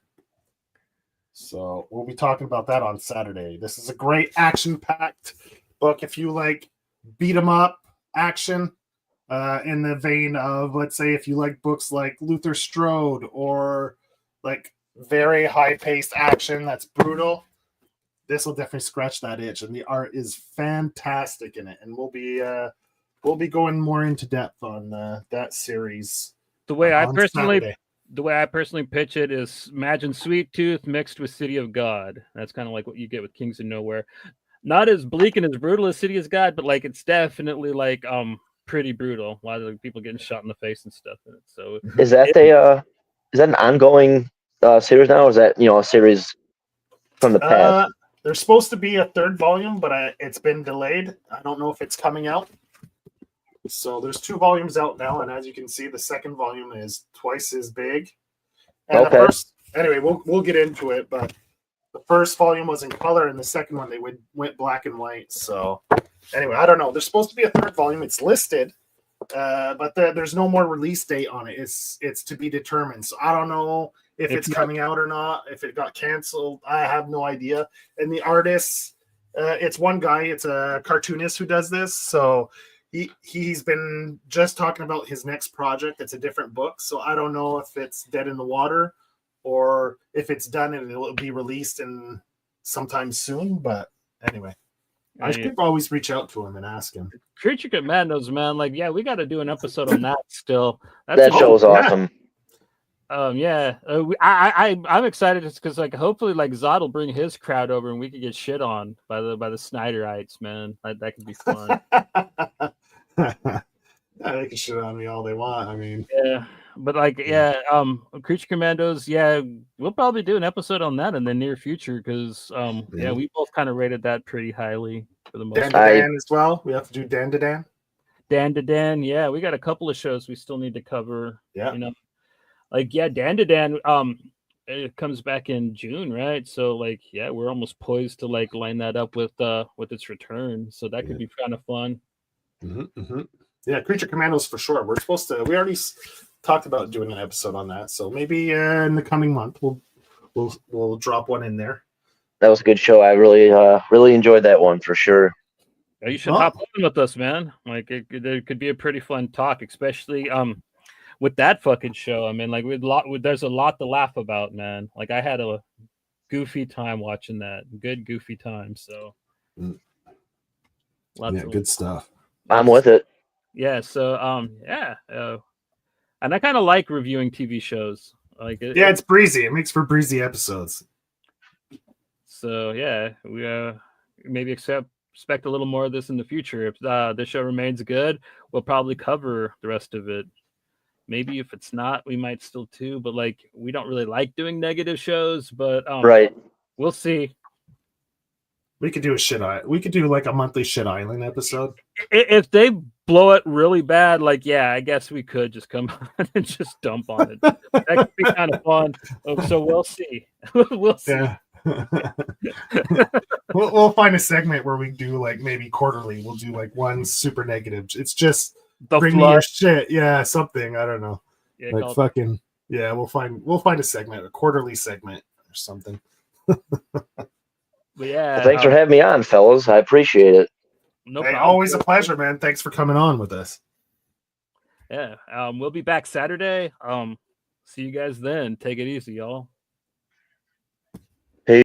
So we'll be talking about that on Saturday. This is a great action-packed book. If you like beat 'em up action, in the vein of, let's say, if you like books like Luther Strode or like very high-paced action that's brutal, this will definitely scratch that itch. And the art is fantastic in it. And we'll be going more into depth on that series. The way I personally pitch it is imagine Sweet Tooth mixed with City of God. That's kind of like what you get with Kings of Nowhere. Not as bleak and as brutal as City of God, but like it's definitely like pretty brutal. A lot of people getting shot in the face and stuff in it. So is that an ongoing series now, or is that a series from the past? There's supposed to be a 3rd volume, but it's been delayed. I don't know if it's coming out. So there's 2 volumes out now, and as you can see, the 2nd volume is twice as big. And okay. Anyway, we'll get into it, but the 1st volume was in color, and the 2nd one they went black and white. So anyway, I don't know. There's supposed to be a 3rd volume. It's listed, but there's no more release date on it. It's to be determined. So I don't know if it's coming out or not. If it got canceled, I have no idea. And the artist, it's one guy. It's a cartoonist who does this. So. He's been just talking about his next project. It's a different book, so I don't know if it's dead in the water or if it's done and it'll be released in sometime soon. But anyway, I should always reach out to him and ask him. Creature Commandos, man. Like, yeah, we got to do an episode on that still. That show's awesome. Yeah, I'm excited just because like hopefully like Zod will bring his crowd over and we could get shit on by the Snyderites, man. That could be fun. They can shit on me all they want. I mean, yeah, but like, Creature Commandos. Yeah, we'll probably do an episode on that in the near future because, we both kind of rated that pretty highly for the most. Dan as well. We have to do Dan to Dan. Dan to Dan. Yeah, we got a couple of shows we still need to cover. Yeah, Dan to Dan. It comes back in June, right? So like, yeah, we're almost poised to like line that up with its return. So that could be kind of fun. Mm-hmm, mm-hmm. Yeah, Creature Commandos for sure. We already talked about doing an episode on that, so maybe in the coming month we'll drop one in there. That was a good show. I really enjoyed that one for sure. Yeah, you should hop on with us, man. Like it could be a pretty fun talk, especially with that fucking show. I mean, like there's a lot to laugh about, man. Like I had a goofy time watching that. Good goofy time. So good stuff. I'm with it. Yeah. So and I kind of like reviewing TV shows. Like it's breezy. It makes for breezy episodes. So yeah, we maybe expect a little more of this in the future. If this show remains good, we'll probably cover the rest of it. Maybe if it's not, we might still too. But like, we don't really like doing negative shows. But right, we'll see. We could do we could do like a monthly Shit Island episode. If they blow it really bad, like I guess we could just come on and just dump on it. That could be kind of fun. So we'll see. We'll see. Yeah. we'll find a segment where we do like maybe quarterly. We'll do like one super negative. It's just bring me your shit. Yeah, something. I don't know. Yeah, like fucking. Yeah, we'll find a segment, a quarterly segment or something. But yeah, well, thanks for having me on, fellas. I appreciate it. No problem. Always a pleasure, man. Thanks for coming on with us. Yeah. We'll be back Saturday. See you guys then. Take it easy, y'all.